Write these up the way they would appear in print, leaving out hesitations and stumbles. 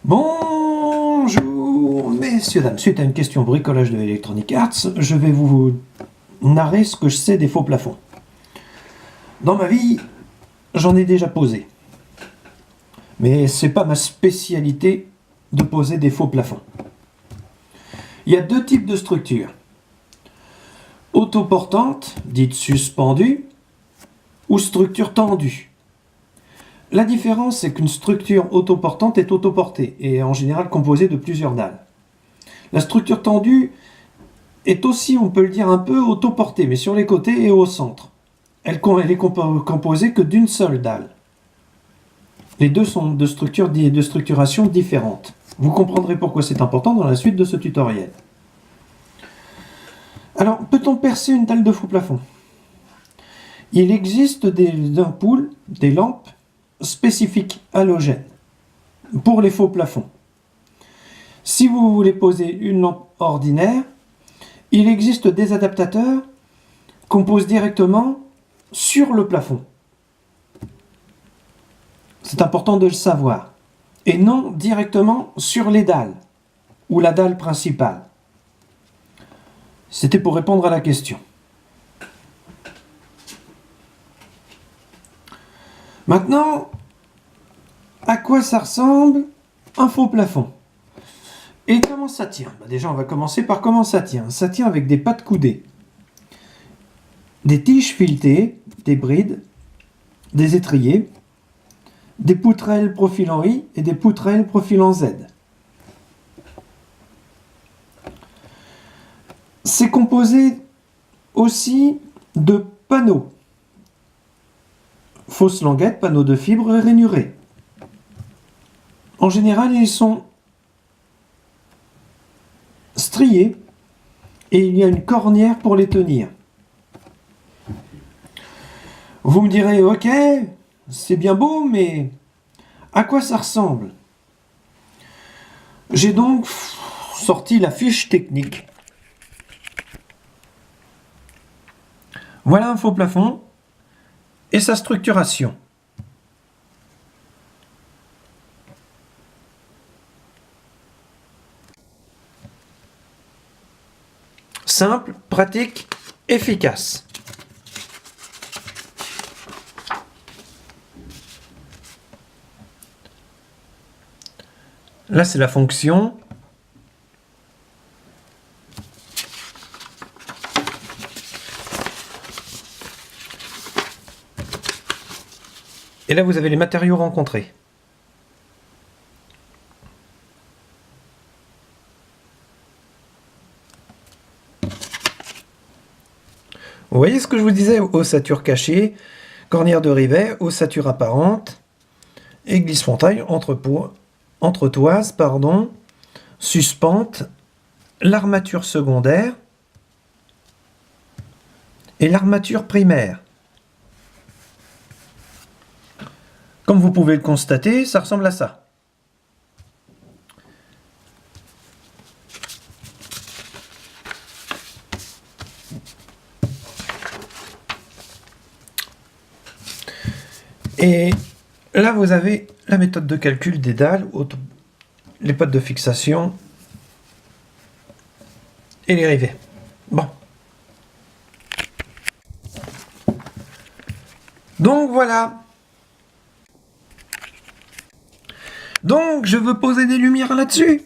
Bonjour messieurs, dames, suite à une question bricolage de Electronic Arts, je vais vous narrer ce que je sais des faux plafonds. Dans ma vie, j'en ai déjà posé. Mais c'est pas ma spécialité de poser des faux plafonds. Il y a deux types de structures. Autoportante, dite suspendue, ou structure tendue. La différence, c'est qu'une structure autoportante est autoportée et est en général composée de plusieurs dalles. La structure tendue est aussi, on peut le dire, un peu autoportée, mais sur les côtés et au centre. Elle est composée que d'une seule dalle. Les deux sont de structuration différentes. Vous comprendrez pourquoi c'est important dans la suite de ce tutoriel. Alors, peut-on percer une dalle de faux plafond? Il existe des ampoules, des lampes spécifiques halogènes pour les faux plafonds. Si vous voulez poser une lampe ordinaire, il existe des adaptateurs qu'on pose directement sur le plafond. C'est important de le savoir. Et non directement sur les dalles ou la dalle principale. C'était pour répondre à la question. Maintenant, à quoi ça ressemble un faux plafond? Et comment ça tient? Déjà, on va commencer par comment ça tient. Ça tient avec des pattes coudées, des tiges filetées, des brides, des étriers, des poutrelles profilant I et des poutrelles profilant Z. C'est composé aussi de panneaux. Fausses languettes, panneaux de fibres rainurés. En général, ils sont striés et il y a une cornière pour les tenir. Vous me direz, ok, c'est bien beau, mais à quoi ça ressemble? J'ai donc sorti la fiche technique. Voilà un faux plafond et sa structuration. Simple, pratique, efficace. Là, c'est la fonction. Et là, vous avez les matériaux rencontrés. Vous voyez ce que je vous disais? Ossature cachée, cornière de rivet, ossature apparente, église frontail, entretoise, suspente, l'armature secondaire et l'armature primaire. Comme vous pouvez le constater, ça ressemble à ça. Et là, vous avez la méthode de calcul des dalles, les potes de fixation et les rivets. Bon. Donc voilà. Donc je veux poser des lumières là-dessus.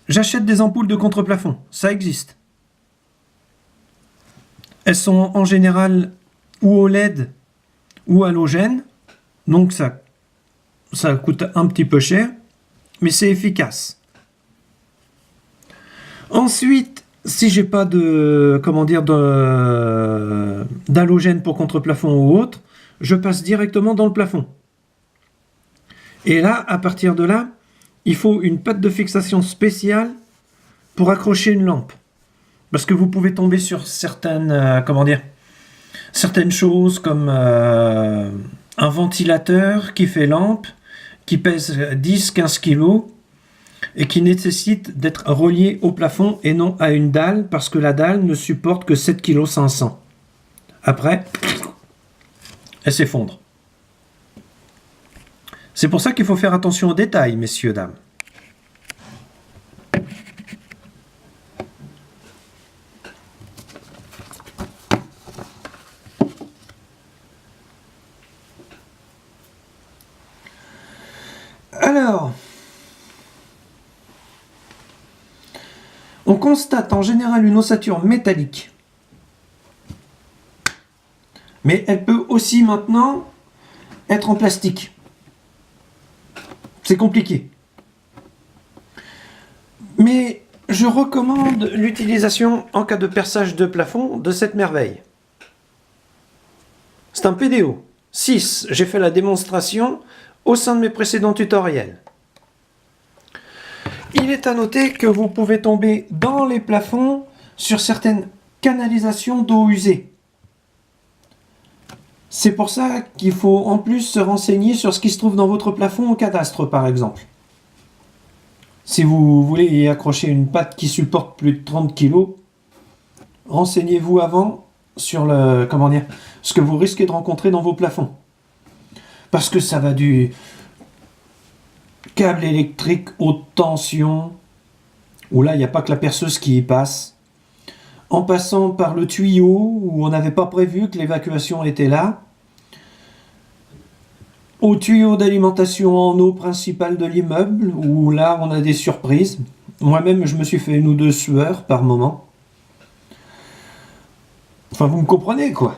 J'achète des ampoules de contre-plafond. Ça existe. Elles sont en général ou au LED ou halogène, donc ça coûte un petit peu cher, mais c'est efficace. Ensuite, si j'ai pas de d'halogène pour contre-plafond ou autre, je passe directement dans le plafond. Et là, à partir de là, il faut une patte de fixation spéciale pour accrocher une lampe, parce que vous pouvez tomber sur certaines certaines choses comme un ventilateur qui fait lampe, qui pèse 10-15 kg et qui nécessite d'être relié au plafond et non à une dalle parce que la dalle ne supporte que 7,5 kg. Après, elle s'effondre. C'est pour ça qu'il faut faire attention aux détails, messieurs, dames. Alors, on constate en général une ossature métallique. Mais elle peut aussi maintenant être en plastique. C'est compliqué. Mais je recommande l'utilisation en cas de perçage de plafond de cette merveille. C'est un PDO 6. J'ai fait la démonstration au sein de mes précédents tutoriels. Il est à noter que vous pouvez tomber dans les plafonds sur certaines canalisations d'eau usée. C'est pour ça qu'il faut en plus se renseigner sur ce qui se trouve dans votre plafond au cadastre par exemple. Si vous voulez y accrocher une patte qui supporte plus de 30 kg, renseignez-vous avant sur ce que vous risquez de rencontrer dans vos plafonds. Parce que ça va du câble électrique haute tension, où là il n'y a pas que la perceuse qui y passe, en passant par le tuyau où on n'avait pas prévu que l'évacuation était là, au tuyau d'alimentation en eau principale de l'immeuble, où là on a des surprises. Moi-même je me suis fait une ou deux sueurs par moment. Enfin vous me comprenez quoi.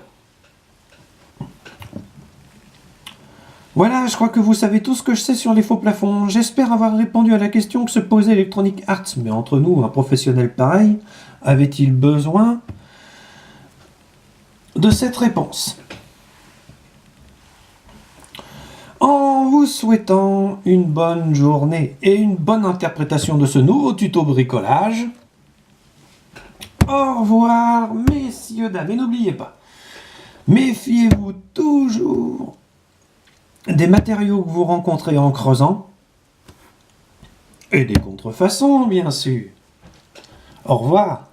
Voilà, je crois que vous savez tout ce que je sais sur les faux plafonds. J'espère avoir répondu à la question que se posait Electronic Arts. Mais entre nous, un professionnel pareil, avait-il besoin de cette réponse? En vous souhaitant une bonne journée et une bonne interprétation de ce nouveau tuto bricolage, au revoir, messieurs, dames, et n'oubliez pas, méfiez-vous toujours des matériaux que vous rencontrez en creusant, et des contrefaçons, bien sûr. Au revoir.